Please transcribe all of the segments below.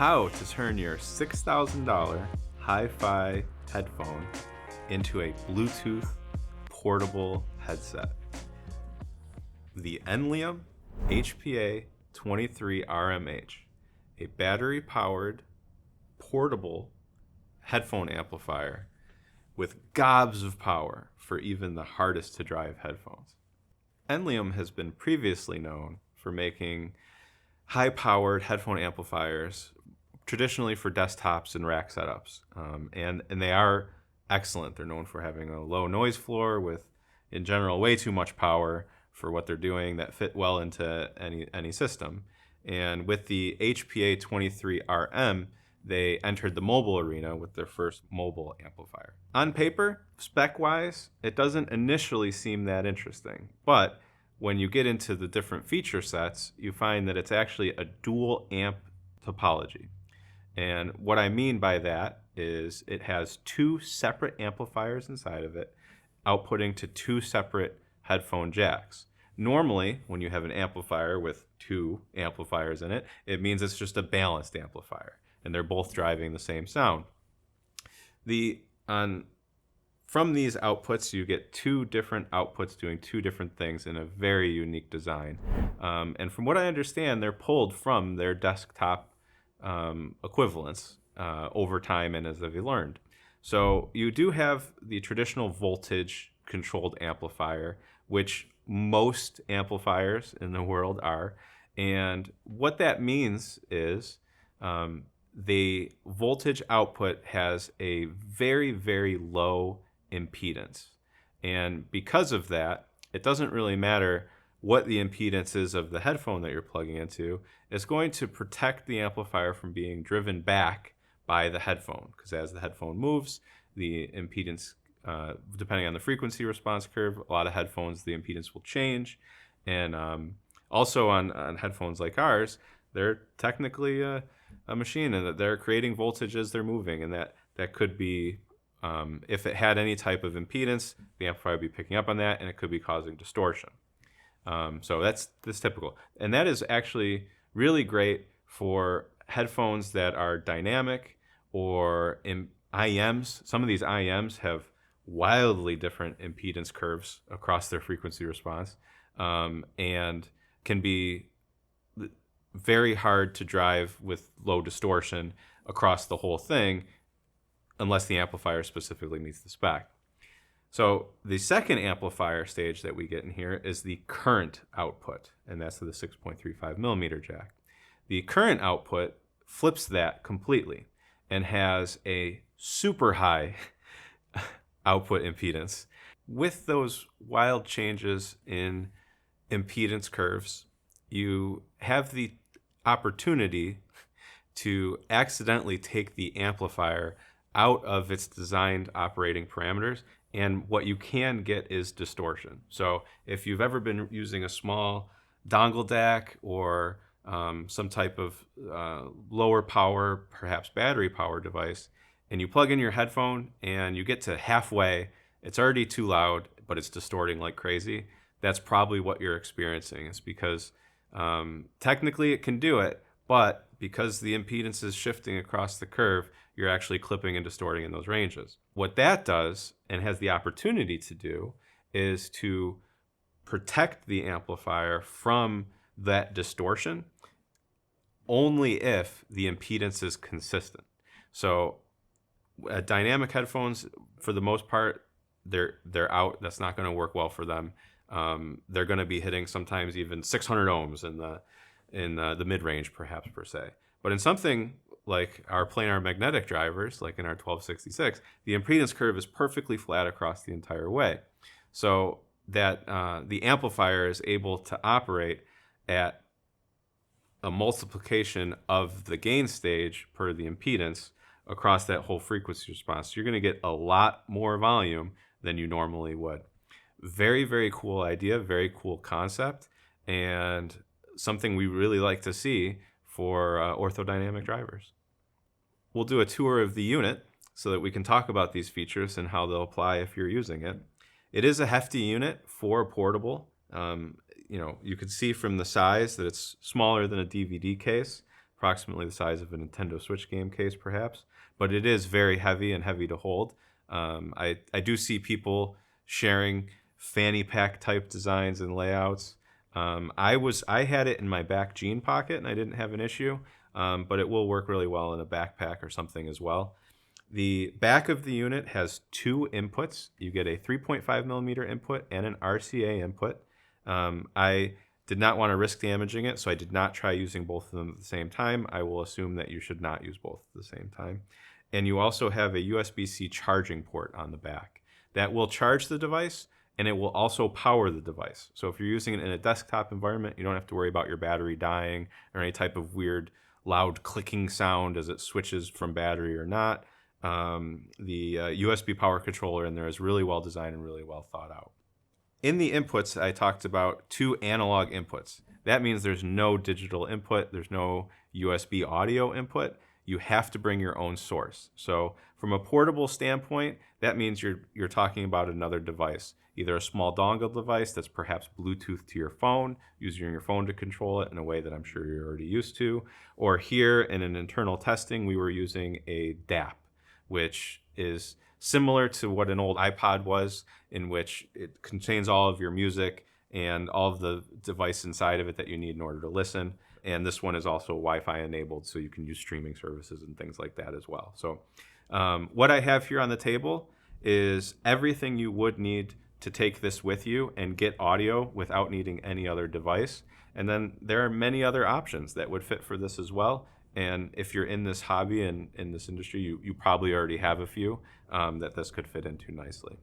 how to turn your $6,000 hi-fi headphone into a Bluetooth portable headset. The Enleum HPA-23RMH, a battery-powered portable headphone amplifier with gobs of power for even the hardest to drive headphones. Enleum has been previously known for making high-powered headphone amplifiers, traditionally for desktops and rack setups, and they are excellent. They're known for having a low noise floor with, in general, way too much power for what they're doing that fit well into any system. And with the HPA-23RM, they entered the mobile arena with their first mobile amplifier. On paper, spec-wise, it doesn't initially seem that interesting, but when you get into the different feature sets, you find that it's actually a dual amp topology. And what I mean by that is it has two separate amplifiers inside of it, outputting to two separate headphone jacks. Normally, when you have an amplifier with two amplifiers in it, it means it's just a balanced amplifier, and they're both driving the same sound. From these outputs, you get two different outputs doing two different things in a very unique design. And from what I understand, they're pulled from their desktop equivalents over time and as they've learned. So you do have the traditional voltage controlled amplifier, which most amplifiers in the world are. And what that means is the voltage output has a very, very low impedance. And because of that, it doesn't really matter what the impedance is of the headphone that you're plugging into. It's going to protect the amplifier from being driven back by the headphone, because as the headphone moves, the impedance, depending on the frequency response curve, a lot of headphones, the impedance will change. And also on headphones like ours, they're technically a machine, and that they're creating voltage as they're moving, and that could be, if it had any type of impedance, the amplifier would be picking up on that, and it could be causing distortion. So that's typical. And that is actually really great for headphones that are dynamic or in IEMs. Some of these IEMs have wildly different impedance curves across their frequency response, and can be very hard to drive with low distortion across the whole thing unless the amplifier specifically meets the spec. So the second amplifier stage that we get in here is the current output, and that's the 6.35 millimeter jack. The current output flips that completely and has a super high output impedance. With those wild changes in impedance curves, you have the opportunity to accidentally take the amplifier out of its designed operating parameters, and what you can get is distortion. So if you've ever been using a small dongle DAC or some type of lower power, perhaps battery power device, and you plug in your headphone and you get to halfway, it's already too loud, but it's distorting like crazy, that's probably what you're experiencing. It's because technically it can do it, but because the impedance is shifting across the curve, you're actually clipping and distorting in those ranges. What that does, and has the opportunity to do, is to protect the amplifier from that distortion only if the impedance is consistent. So dynamic headphones, for the most part, they're out. That's not going to work well for them. They're going to be hitting sometimes even 600 ohms in the mid-range, perhaps, per se. But in something like our planar magnetic drivers, like in our 1266, the impedance curve is perfectly flat across the entire way. So that the amplifier is able to operate at a multiplication of the gain stage per the impedance across that whole frequency response. So you're going to get a lot more volume than you normally would. Very, very cool idea, very cool concept, and something we really like to see for orthodynamic drivers. We'll do a tour of the unit so that we can talk about these features and how they'll apply if you're using it. It is a hefty unit for portable. You can see from the size that it's smaller than a DVD case, approximately the size of a Nintendo Switch game case, perhaps. But it is very heavy and heavy to hold. I do see people sharing fanny pack type designs and layouts. I had it in my back jean pocket and I didn't have an issue, but it will work really well in a backpack or something as well. The back of the unit has two inputs. You get a 3.5 millimeter input and an RCA input. I did not want to risk damaging it, so I did not try using both of them at the same time. I will assume that you should not use both at the same time. And you also have a USB-C charging port on the back. That will charge the device, and it will also power the device. So if you're using it in a desktop environment, you don't have to worry about your battery dying or any type of weird loud clicking sound as it switches from battery or not. The USB power controller in there is really well designed and really well thought out. In the inputs, I talked about two analog inputs. That means there's no digital input, there's no USB audio input. You have to bring your own source. So from a portable standpoint, that means you're talking about another device, either a small dongle device that's perhaps Bluetooth to your phone, using your phone to control it in a way that I'm sure you're already used to. Or here in an internal testing, we were using a DAP, which is similar to what an old iPod was, in which it contains all of your music and all of the device inside of it that you need in order to listen. And this one is also Wi-Fi enabled, so you can use streaming services and things like that as well. So what I have here on the table is everything you would need to take this with you and get audio without needing any other device. And then there are many other options that would fit for this as well. And if you're in this hobby and in this industry, you probably already have a few that this could fit into nicely.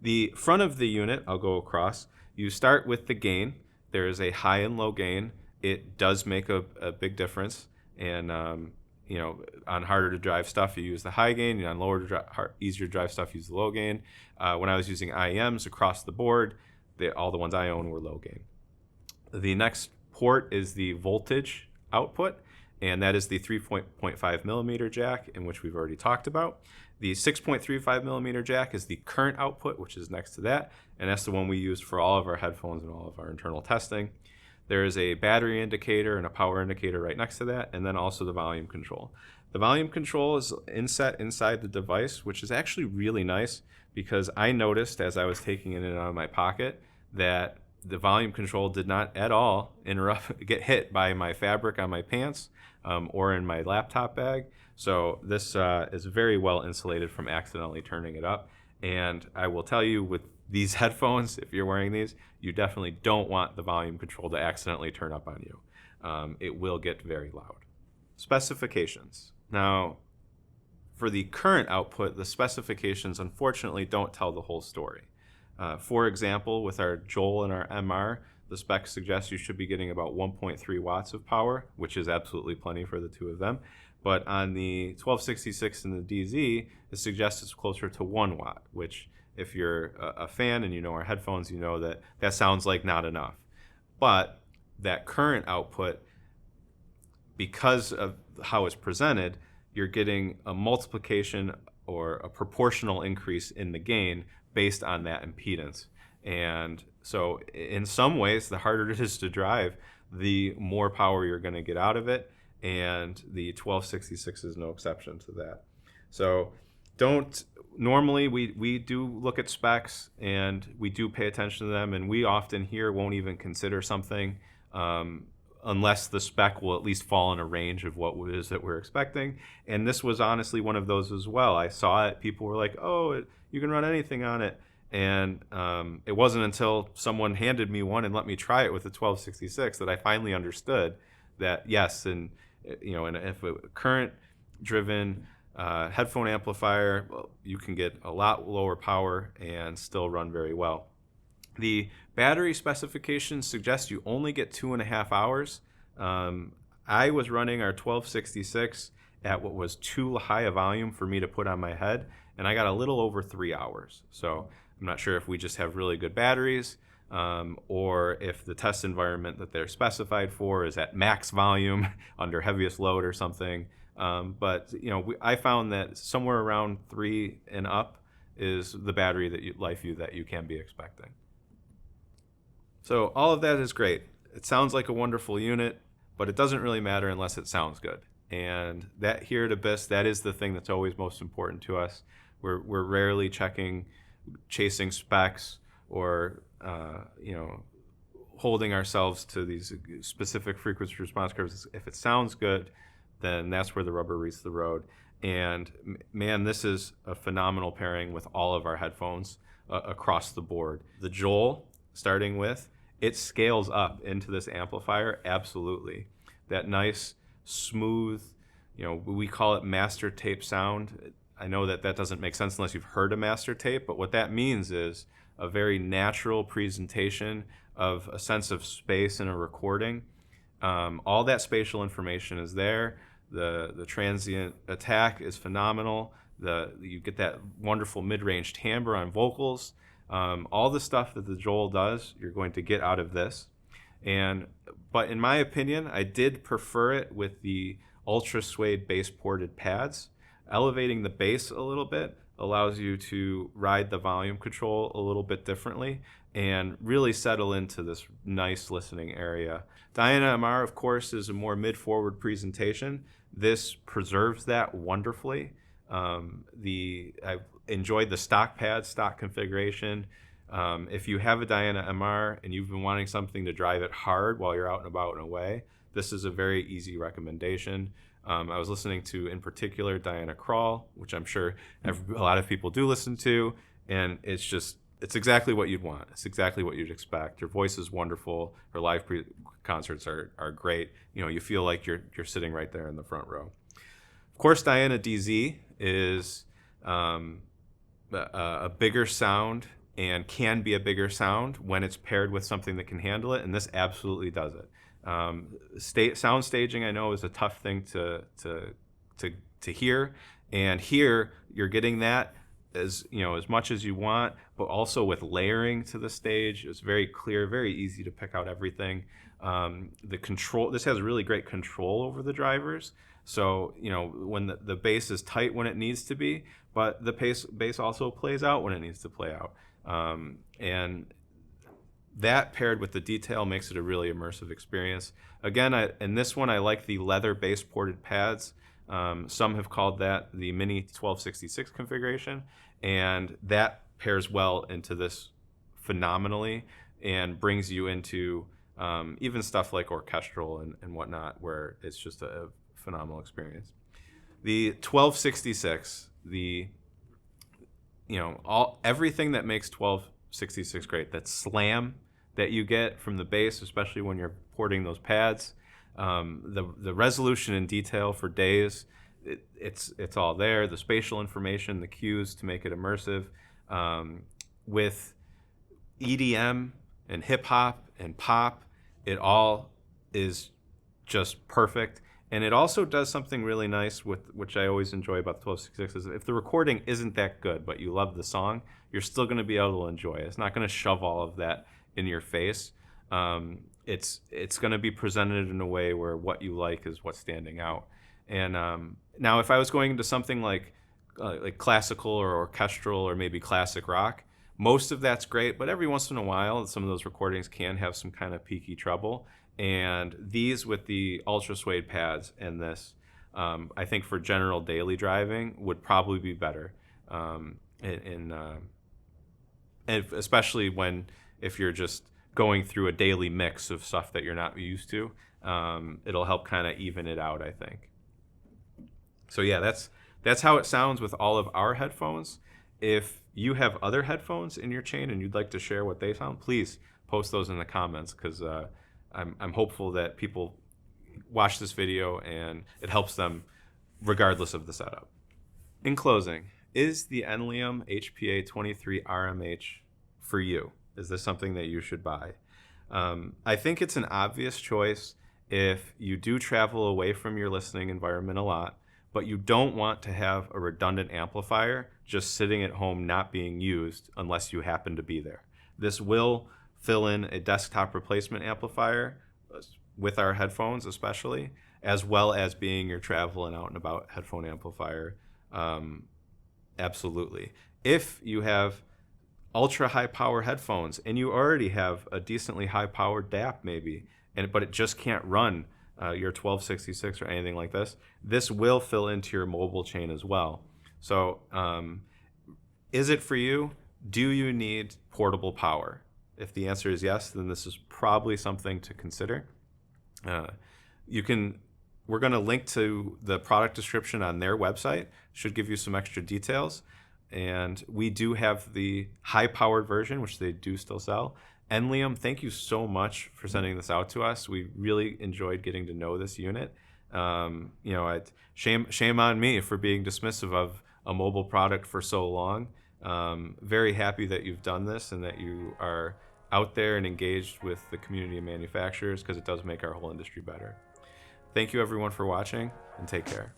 The front of the unit, I'll go across. You start with the gain. There is a high and low gain. It does make a big difference. And on harder to drive stuff, you use the high gain. And on easier to drive stuff, you use the low gain. When I was using IEMs across the board, all the ones I own were low gain. The next port is the voltage output, and that is the 3.5 millimeter jack, in which we've already talked about. The 6.35 millimeter jack is the current output, which is next to that, and that's the one we use for all of our headphones and all of our internal testing. There is a battery indicator and a power indicator right next to that, and then also the volume control. The volume control is inset inside the device, which is actually really nice because I noticed as I was taking it in and out of my pocket that the volume control did not at all get hit by my fabric on my pants or in my laptop bag. So this is very well insulated from accidentally turning it up. And I will tell you, with these headphones, if you're wearing these, you definitely don't want the volume control to accidentally turn up on you. It will get very loud. Specifications. Now, for the current output, the specifications unfortunately don't tell the whole story. For example, with our Joel and our MR, the specs suggest you should be getting about 1.3 watts of power, which is absolutely plenty for the two of them. But on the 1266 and the DZ, it suggests it's closer to 1 watt, which if you're a fan and you know our headphones, you know that that sounds like not enough. But that current output, because of how it's presented, you're getting a multiplication or a proportional increase in the gain based on that impedance. And so in some ways, the harder it is to drive, the more power you're going to get out of it. And the 1266 is no exception to that. So normally we do look at specs and we do pay attention to them, and we often here won't even consider something unless the spec will at least fall in a range of what it is that we're expecting. And this was honestly one of those as well. I saw it, people were like, oh, you can run anything on it. And it wasn't until someone handed me one and let me try it with the 1266 that I finally understood that yes, and if a current-driven headphone amplifier, well, you can get a lot lower power and still run very well. The battery specifications suggest you only get 2.5 hours. I was running our 1266 at what was too high a volume for me to put on my head, and I got a little over 3 hours. So I'm not sure if we just have really good batteries or if the test environment that they're specified for is at max volume under heaviest load or something. But I found that somewhere around 3 and up is the battery life that you can be expecting. So all of that is great. It sounds like a wonderful unit, but it doesn't really matter unless it sounds good. And that here at Abyss, that is the thing that's always most important to us. We're rarely chasing specs or holding ourselves to these specific frequency response curves. If it sounds good, then that's where the rubber meets the road. And man, this is a phenomenal pairing with all of our headphones across the board. The Joel, starting with, it scales up into this amplifier, absolutely. That nice, smooth, we call it master tape sound. I know that doesn't make sense unless you've heard a master tape, but what that means is a very natural presentation of a sense of space in a recording. All that spatial information is there. The transient attack is phenomenal. You get that wonderful mid-range timbre on vocals. All the stuff that the Joel does, you're going to get out of this. But in my opinion, I did prefer it with the ultra suede bass ported pads. Elevating the bass a little bit allows you to ride the volume control a little bit differently and really settle into this nice listening area. Diana MR, of course, is a more mid-forward presentation. This preserves that wonderfully. I've enjoyed the stock pad, stock configuration. If you have a Diana MR and you've been wanting something to drive it hard while you're out and about and away, this is a very easy recommendation. I was listening to, in particular, Diana Krall, which I'm sure a lot of people do listen to, and it's exactly what you'd want. It's exactly what you'd expect. Her voice is wonderful. Her live concerts are great. You feel like you're sitting right there in the front row. Of course, Diana DZ is a bigger sound and can be a bigger sound when it's paired with something that can handle it, and this absolutely does it. Sound staging, I know, is a tough thing to hear, and here you're getting that as much as you want, but also with layering to the stage. It's very clear, very easy to pick out everything. The control, this has really great control over the drivers. So when the bass is tight when it needs to be, but the bass also plays out when it needs to play out, and that paired with the detail makes it a really immersive experience. Again, in this one, I like the leather bass ported pads. Some have called that the Mini 1266 configuration, and that pairs well into this phenomenally and brings you into even stuff like orchestral and whatnot, where it's just a phenomenal experience. The 1266, everything that makes 1266 great, that slam that you get from the bass, especially when you're porting those pads, the resolution and detail for days, it's all there. The spatial information, the cues to make it immersive, with EDM and hip hop and pop, it all is just perfect. And it also does something really nice, which I always enjoy about the 1266, is if the recording isn't that good, but you love the song, you're still going to be able to enjoy it. It's not going to shove all of that in your face. It's going to be presented in a way where what you like is what's standing out. And now, if I was going into something like classical or orchestral or maybe classic rock, most of that's great, but every once in a while, some of those recordings can have some kind of peaky treble. And these with the ultra suede pads and this, I think for general daily driving would probably be better. And especially if you're just going through a daily mix of stuff that you're not used to, it'll help kind of even it out, I think. So yeah, that's how it sounds with all of our headphones. If you have other headphones in your chain and you'd like to share what they sound, please post those in the comments, because I'm hopeful that people watch this video and it helps them regardless of the setup. In closing, is the Enleum HPA-23RMH for you? Is this something that you should buy? I think it's an obvious choice if you do travel away from your listening environment a lot, but you don't want to have a redundant amplifier just sitting at home not being used unless you happen to be there. This will fill in a desktop replacement amplifier with our headphones especially, as well as being your travel and out and about headphone amplifier. Absolutely. If you have ultra high power headphones and you already have a decently high powered DAP maybe, but it just can't run your 1266 or anything like this, this will fill into your mobile chain as well. So is it for you? Do you need portable power? If the answer is yes, then this is probably something to consider. We're going to link to the product description on their website. Should give you some extra details. And we do have the high-powered version, which they do still sell. Enleum, thank you so much for sending this out to us. We really enjoyed getting to know this unit. Shame on me for being dismissive of a mobile product for so long. Very happy that you've done this and that you are out there and engaged with the community of manufacturers, because it does make our whole industry better. Thank you everyone for watching, and take care.